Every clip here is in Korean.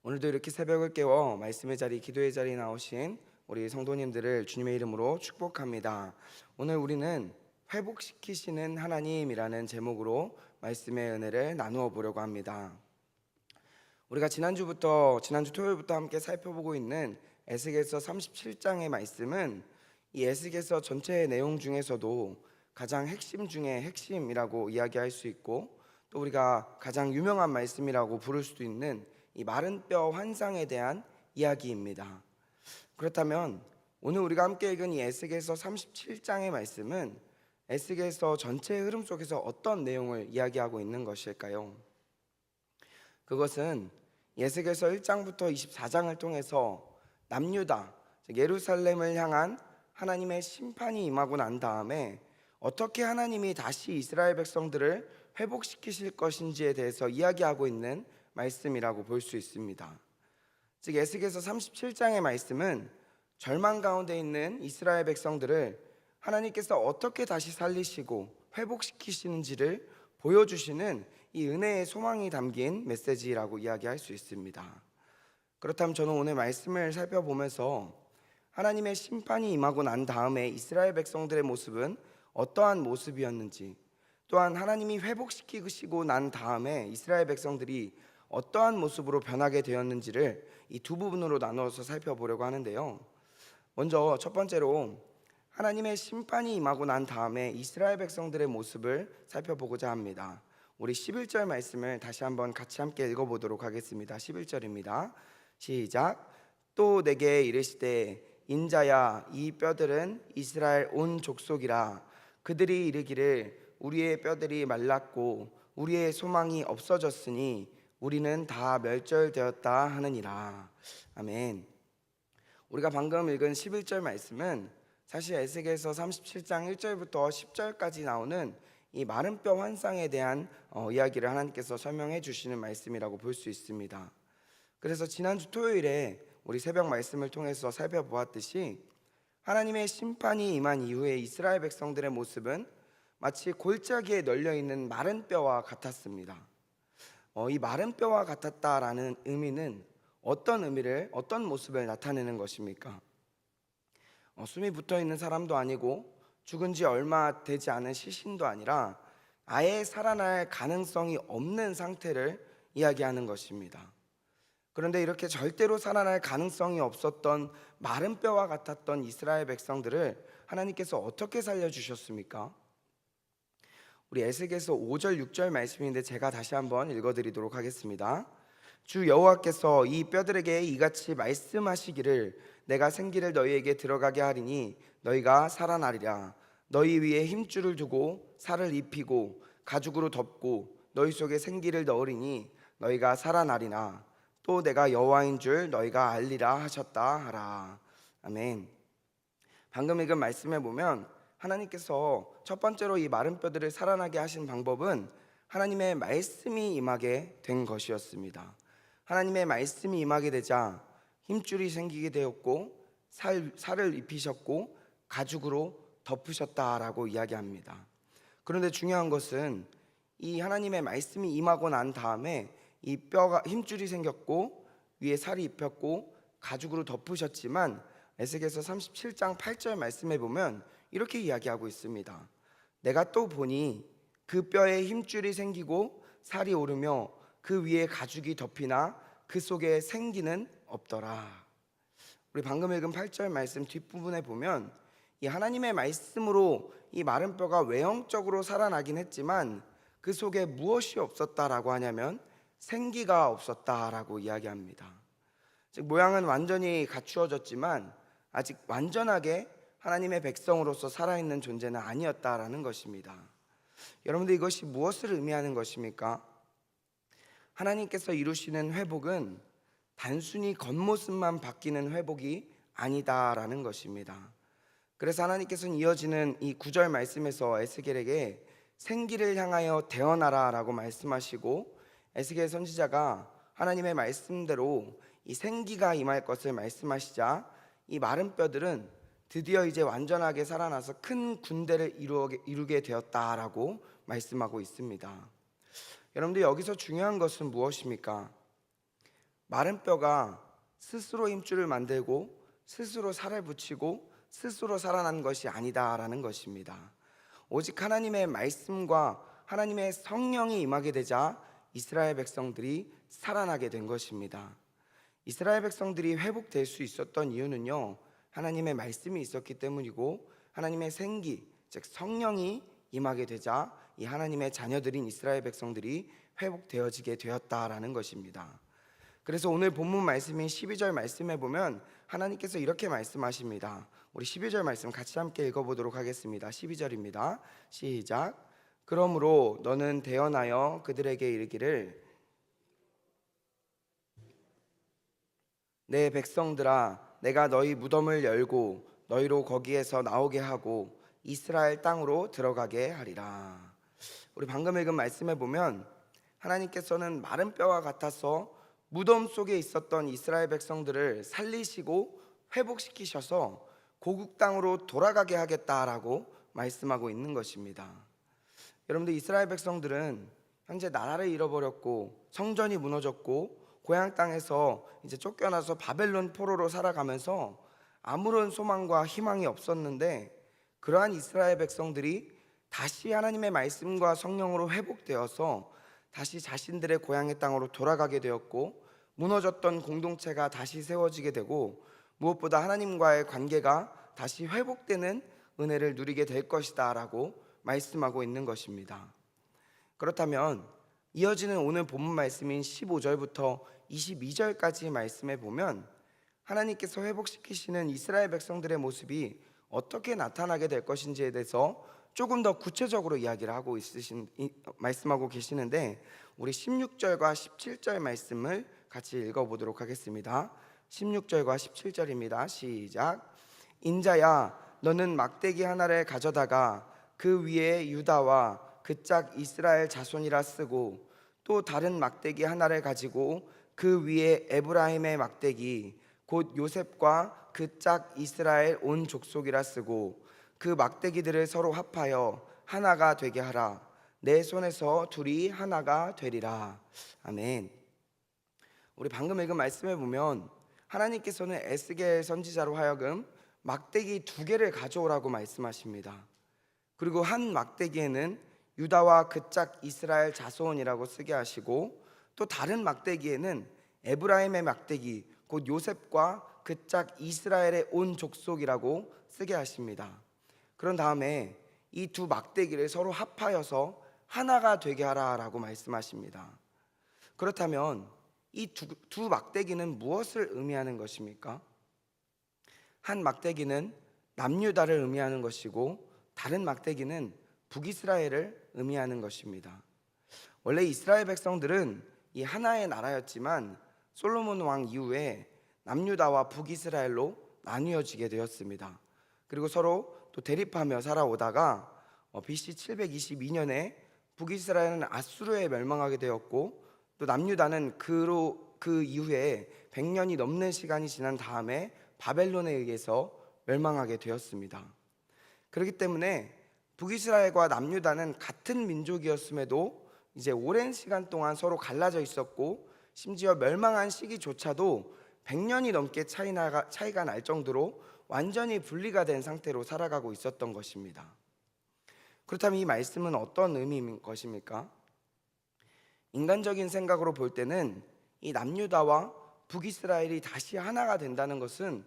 오늘도 이렇게 새벽을 깨워 말씀의 자리, 기도의 자리에 나오신 우리 성도님들을 주님의 이름으로 축복합니다. 오늘 우리는 회복시키시는 하나님이라는 제목으로 말씀의 은혜를 나누어 보려고 합니다. 우리가 지난주 토요일부터 함께 살펴보고 있는 에스겔서 37장의 말씀은 이 에스겔서 전체의 내용 중에서도 가장 핵심 중에 핵심이라고 이야기할 수 있고, 또 우리가 가장 유명한 말씀이라고 부를 수도 있는 이 마른 뼈 환상에 대한 이야기입니다. 그렇다면 오늘 우리가 함께 읽은 이 에스겔서 37장의 말씀은 에스겔서 전체의 흐름 속에서 어떤 내용을 이야기하고 있는 것일까요? 그것은 에스겔서 1장부터 24장을 통해서 남유다, 즉 예루살렘을 향한 하나님의 심판이 임하고 난 다음에 어떻게 하나님이 다시 이스라엘 백성들을 회복시키실 것인지에 대해서 이야기하고 있는 말씀이라고 볼 수 있습니다. 즉 에스겔서 37장의 말씀은 절망 가운데 있는 이스라엘 백성들을 하나님께서 어떻게 다시 살리시고 회복시키시는지를 보여주시는 이 은혜의 소망이 담긴 메시지라고 이야기할 수 있습니다. 그렇다면 저는 오늘 말씀을 살펴보면서 하나님의 심판이 임하고 난 다음에 이스라엘 백성들의 모습은 어떠한 모습이었는지, 또한 하나님이 회복시키시고 난 다음에 이스라엘 백성들이 어떠한 모습으로 변하게 되었는지를 이 두 부분으로 나누어서 살펴보려고 하는데요. 먼저 첫 번째로 하나님의 심판이 임하고 난 다음에 이스라엘 백성들의 모습을 살펴보고자 합니다. 우리 11절 말씀을 다시 한번 같이 함께 읽어보도록 하겠습니다. 11절입니다. 시작. 또 내게 이르시되 인자야, 이 뼈들은 이스라엘 온 족속이라. 그들이 이르기를 우리의 뼈들이 말랐고 우리의 소망이 없어졌으니 우리는 다 멸절되었다 하느니라. 아멘. 우리가 방금 읽은 11절 말씀은 사실 에스겔서 37장 1절부터 10절까지 나오는 이 마른 뼈 환상에 대한 이야기를 하나님께서 설명해 주시는 말씀이라고 볼 수 있습니다. 그래서 지난주 토요일에 우리 새벽 말씀을 통해서 살펴보았듯이 하나님의 심판이 임한 이후에 이스라엘 백성들의 모습은 마치 골짜기에 널려있는 마른 뼈와 같았습니다. 이 마른 뼈와 같았다라는 의미는 어떤 모습을 나타내는 것입니까? 숨이 붙어있는 사람도 아니고 죽은 지 얼마 되지 않은 시신도 아니라 아예 살아날 가능성이 없는 상태를 이야기하는 것입니다. 그런데 이렇게 절대로 살아날 가능성이 없었던 마른 뼈와 같았던 이스라엘 백성들을 하나님께서 어떻게 살려주셨습니까? 우리 에스겔서 5절 6절 말씀인데 제가 다시 한번 읽어드리도록 하겠습니다. 주 여호와께서 이 뼈들에게 이같이 말씀하시기를 내가 생기를 너희에게 들어가게 하리니 너희가 살아나리라. 너희 위에 힘줄을 두고 살을 입히고 가죽으로 덮고 너희 속에 생기를 넣으리니 너희가 살아나리나. 또 내가 여호와인 줄 너희가 알리라 하셨다 하라. 아멘. 방금 읽은 말씀에 보면 하나님께서 첫 번째로 이 마른 뼈들을 살아나게 하신 방법은 하나님의 말씀이 임하게 된 것이었습니다. 하나님의 말씀이 임하게 되자 힘줄이 생기게 되었고 살을 입히셨고 가죽으로 덮으셨다라고 이야기합니다. 그런데 중요한 것은 이 하나님의 말씀이 임하고 난 다음에 이 뼈가 힘줄이 생겼고 위에 살이 입혔고 가죽으로 덮으셨지만 에스겔서 37장 8절 말씀에 보면 이렇게 이야기하고 있습니다. 내가 또 보니 그 뼈에 힘줄이 생기고 살이 오르며 그 위에 가죽이 덮이나 그 속에 생기는 없더라. 우리 방금 읽은 8절 말씀 뒷부분에 보면 이 하나님의 말씀으로 이 마른 뼈가 외형적으로 살아나긴 했지만 그 속에 무엇이 없었다라고 하냐면 생기가 없었다라고 이야기합니다. 즉 모양은 완전히 갖추어졌지만 아직 완전하게 하나님의 백성으로서 살아있는 존재는 아니었다라는 것입니다. 여러분들 이것이 무엇을 의미하는 것입니까? 하나님께서 이루시는 회복은 단순히 겉모습만 바뀌는 회복이 아니다라는 것입니다. 그래서 하나님께서는 이어지는 이 9절 말씀에서 에스겔에게 생기를 향하여 대언하라 라고 말씀하시고 에스겔 선지자가 하나님의 말씀대로 이 생기가 임할 것을 말씀하시자 이 마른 뼈들은 드디어 이제 완전하게 살아나서 큰 군대를 이루게 되었다라고 말씀하고 있습니다. 여러분들 여기서 중요한 것은 무엇입니까? 마른 뼈가 스스로 힘줄을 만들고 스스로 살을 붙이고 스스로 살아난 것이 아니다라는 것입니다. 오직 하나님의 말씀과 하나님의 성령이 임하게 되자 이스라엘 백성들이 살아나게 된 것입니다. 이스라엘 백성들이 회복될 수 있었던 이유는요, 하나님의 말씀이 있었기 때문이고 하나님의 생기, 즉 성령이 임하게 되자 이 하나님의 자녀들인 이스라엘 백성들이 회복되어지게 되었다라는 것입니다. 그래서 오늘 본문 말씀인 12절 말씀에 보면 하나님께서 이렇게 말씀하십니다. 우리 12절 말씀 같이 함께 읽어보도록 하겠습니다. 12절입니다. 시작. 그러므로 너는 대언하여 그들에게 이르기를 내 백성들아, 내가 너희 무덤을 열고 너희로 거기에서 나오게 하고 이스라엘 땅으로 들어가게 하리라. 우리 방금 읽은 말씀에 보면 하나님께서는 마른 뼈와 같아서 무덤 속에 있었던 이스라엘 백성들을 살리시고 회복시키셔서 고국 땅으로 돌아가게 하겠다라고 말씀하고 있는 것입니다. 여러분들, 이스라엘 백성들은 현재 나라를 잃어버렸고 성전이 무너졌고 고향 땅에서 이제 쫓겨나서 바벨론 포로로 살아가면서 아무런 소망과 희망이 없었는데, 그러한 이스라엘 백성들이 다시 하나님의 말씀과 성령으로 회복되어서 다시 자신들의 고향의 땅으로 돌아가게 되었고, 무너졌던 공동체가 다시 세워지게 되고, 무엇보다 하나님과의 관계가 다시 회복되는 은혜를 누리게 될 것이다 라고 말씀하고 있는 것입니다. 그렇다면 이어지는 오늘 본문 말씀인 15절부터 22절까지 말씀에 보면 하나님께서 회복시키시는 이스라엘 백성들의 모습이 어떻게 나타나게 될 것인지에 대해서 조금 더 구체적으로 이야기를 하고 말씀하고 계시는데, 우리 16절과 17절 말씀을 같이 읽어보도록 하겠습니다. 16절과 17절입니다. 시작. 인자야, 너는 막대기 하나를 가져다가 그 위에 유다와 그 짝 이스라엘 자손이라 쓰고, 또 다른 막대기 하나를 가지고 그 위에 에브라임의 막대기 곧 요셉과 그 짝 이스라엘 온 족속이라 쓰고, 그 막대기들을 서로 합하여 하나가 되게 하라. 내 손에서 둘이 하나가 되리라. 아멘. 우리 방금 읽은 말씀에 보면 하나님께서는 에스겔 선지자로 하여금 막대기 2개를 가져오라고 말씀하십니다. 그리고 한 막대기에는 유다와 그 짝 이스라엘 자손이라고 쓰게 하시고, 또 다른 막대기에는 에브라임의 막대기 곧 요셉과 그 짝 이스라엘의 온 족속이라고 쓰게 하십니다. 그런 다음에 이 두 막대기를 서로 합하여서 하나가 되게 하라라고 말씀하십니다. 그렇다면 이 두 막대기는 무엇을 의미하는 것입니까? 한 막대기는 남유다를 의미하는 것이고, 다른 막대기는 북이스라엘을 의미하는 것입니다. 원래 이스라엘 백성들은 이 하나의 나라였지만 솔로몬 왕 이후에 남유다와 북이스라엘로 나뉘어지게 되었습니다. 그리고 서로 또 대립하며 살아오다가 BC 722년에 북이스라엘은 아수르에 멸망하게 되었고, 또 남유다는 그 이후에 100년이 넘는 시간이 지난 다음에 바벨론에 의해서 멸망하게 되었습니다. 그렇기 때문에 북이스라엘과 남유다는 같은 민족이었음에도 이제 오랜 시간 동안 서로 갈라져 있었고, 심지어 멸망한 시기조차도 100년이 넘게 차이가 날 정도로 완전히 분리가 된 상태로 살아가고 있었던 것입니다. 그렇다면 이 말씀은 어떤 의미인 것입니까? 인간적인 생각으로 볼 때는 이 남유다와 북이스라엘이 다시 하나가 된다는 것은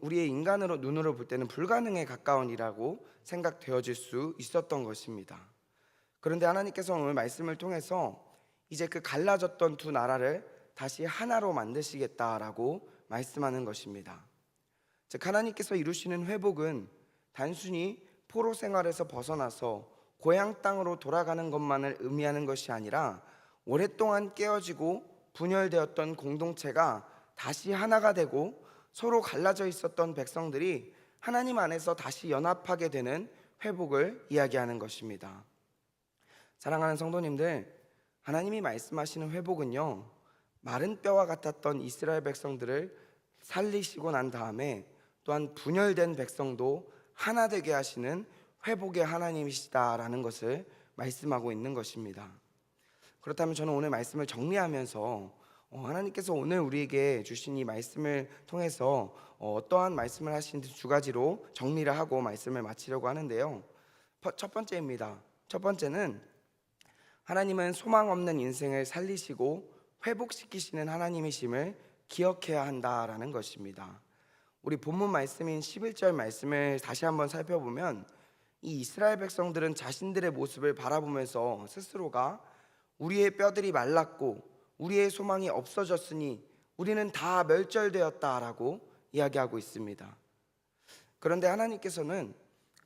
우리의 인간으로 눈으로 볼 때는 불가능에 가까운 일이라고 생각되어질 수 있었던 것입니다. 그런데 하나님께서 오늘 말씀을 통해서 이제 그 갈라졌던 두 나라를 다시 하나로 만드시겠다라고 말씀하는 것입니다. 즉, 하나님께서 이루시는 회복은 단순히 포로 생활에서 벗어나서 고향 땅으로 돌아가는 것만을 의미하는 것이 아니라, 오랫동안 깨어지고 분열되었던 공동체가 다시 하나가 되고 서로 갈라져 있었던 백성들이 하나님 안에서 다시 연합하게 되는 회복을 이야기하는 것입니다. 사랑하는 성도님들, 하나님이 말씀하시는 회복은요, 마른 뼈와 같았던 이스라엘 백성들을 살리시고 난 다음에 또한 분열된 백성도 하나 되게 하시는 회복의 하나님이시다라는 것을 말씀하고 있는 것입니다. 그렇다면 저는 오늘 말씀을 정리하면서 하나님께서 오늘 우리에게 주신 이 말씀을 통해서 어떠한 말씀을 하시는지 두 가지로 정리를 하고 말씀을 마치려고 하는데요. 첫 번째입니다. 첫 번째는 하나님은 소망 없는 인생을 살리시고 회복시키시는 하나님이심을 기억해야 한다라는 것입니다. 우리 본문 말씀인 11절 말씀을 다시 한번 살펴보면 이 이스라엘 백성들은 자신들의 모습을 바라보면서 스스로가 우리의 뼈들이 말랐고 우리의 소망이 없어졌으니 우리는 다 멸절되었다라고 이야기하고 있습니다. 그런데 하나님께서는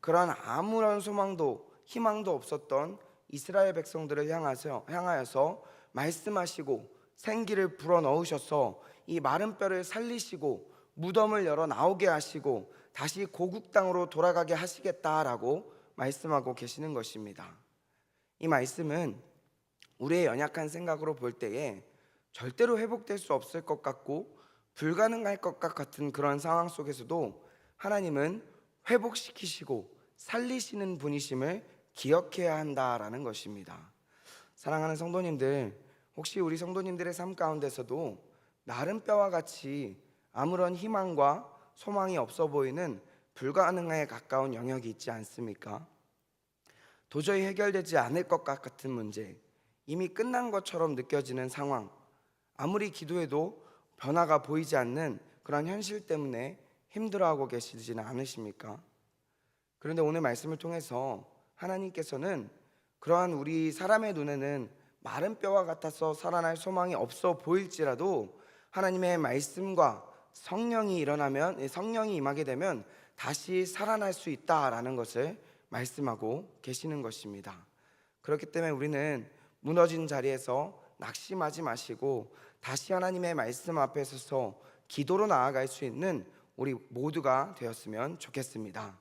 그러한 아무런 소망도 희망도 없었던 이스라엘 백성들을 향하여서 말씀하시고 생기를 불어넣으셔서 이 마른 뼈를 살리시고 무덤을 열어 나오게 하시고 다시 고국 땅으로 돌아가게 하시겠다라고 말씀하고 계시는 것입니다. 이 말씀은 우리의 연약한 생각으로 볼 때에 절대로 회복될 수 없을 것 같고 불가능할 것 같은 그런 상황 속에서도 하나님은 회복시키시고 살리시는 분이심을 기억해야 한다라는 것입니다. 사랑하는 성도님들, 혹시 우리 성도님들의 삶 가운데서도 마른 뼈와 같이 아무런 희망과 소망이 없어 보이는 불가능에 가까운 영역이 있지 않습니까? 도저히 해결되지 않을 것 같은 문제, 이미 끝난 것처럼 느껴지는 상황, 아무리 기도해도 변화가 보이지 않는 그런 현실 때문에 힘들어하고 계시지는 않으십니까? 그런데 오늘 말씀을 통해서 하나님께서는 그러한 우리 사람의 눈에는 마른 뼈와 같아서 살아날 소망이 없어 보일지라도 하나님의 말씀과 성령이 임하게 되면 다시 살아날 수 있다라는 것을 말씀하고 계시는 것입니다. 그렇기 때문에 우리는 무너진 자리에서 낙심하지 마시고 다시 하나님의 말씀 앞에 서서 기도로 나아갈 수 있는 우리 모두가 되었으면 좋겠습니다.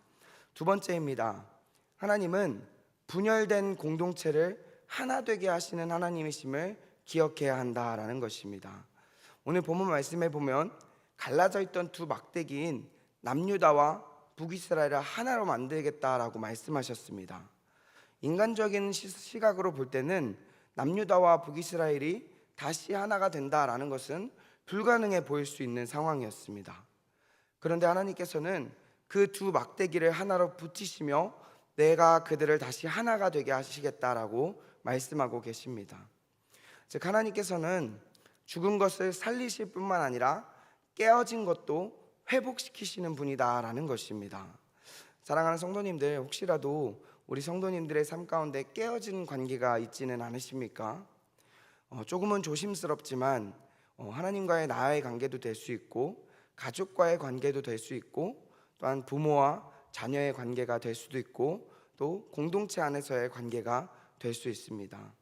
두 번째입니다. 하나님은 분열된 공동체를 하나 되게 하시는 하나님이심을 기억해야 한다라는 것입니다. 오늘 본문 말씀에 보면 갈라져 있던 두 막대기인 남유다와 북이스라엘을 하나로 만들겠다라고 말씀하셨습니다. 인간적인 시각으로 볼 때는 남유다와 북이스라엘이 다시 하나가 된다라는 것은 불가능해 보일 수 있는 상황이었습니다. 그런데 하나님께서는 그 두 막대기를 하나로 붙이시며 내가 그들을 다시 하나가 되게 하시겠다라고 말씀하고 계십니다. 즉 하나님께서는 죽은 것을 살리실 뿐만 아니라 깨어진 것도 회복시키시는 분이다라는 것입니다. 사랑하는 성도님들, 혹시라도 우리 성도님들의 삶 가운데 깨어진 관계가 있지는 않으십니까? 조금은 조심스럽지만 하나님과의 나의 관계도 될 수 있고 가족과의 관계도 될 수 있고 또한 부모와 자녀의 관계가 될 수도 있고 또 공동체 안에서의 관계가 될 수 있습니다.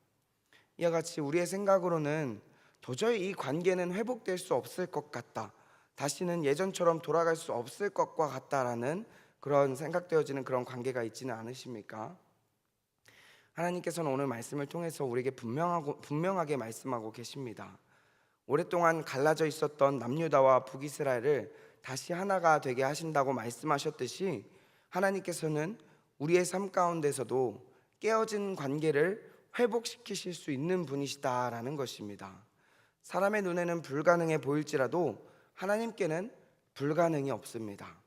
이와 같이 우리의 생각으로는 도저히 이 관계는 회복될 수 없을 것 같다, 다시는 예전처럼 돌아갈 수 없을 것과 같다라는 그런 생각되어지는 그런 관계가 있지는 않으십니까? 하나님께서는 오늘 말씀을 통해서 우리에게 분명하게 말씀하고 계십니다. 오랫동안 갈라져 있었던 남유다와 북이스라엘을 다시 하나가 되게 하신다고 말씀하셨듯이 하나님께서는 우리의 삶 가운데서도 깨어진 관계를 회복시키실 수 있는 분이시다라는 것입니다. 사람의 눈에는 불가능해 보일지라도 하나님께는 불가능이 없습니다.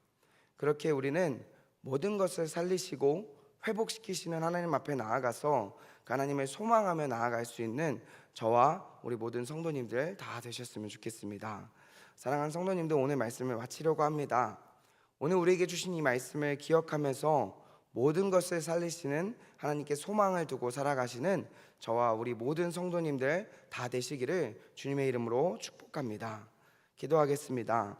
그렇게 우리는 모든 것을 살리시고 회복시키시는 하나님 앞에 나아가서 그 하나님을 소망하며 나아갈 수 있는 저와 우리 모든 성도님들 다 되셨으면 좋겠습니다. 사랑하는 성도님들, 오늘 말씀을 마치려고 합니다. 오늘 우리에게 주신 이 말씀을 기억하면서 모든 것을 살리시는 하나님께 소망을 두고 살아가시는 저와 우리 모든 성도님들 다 되시기를 주님의 이름으로 축복합니다. 기도하겠습니다.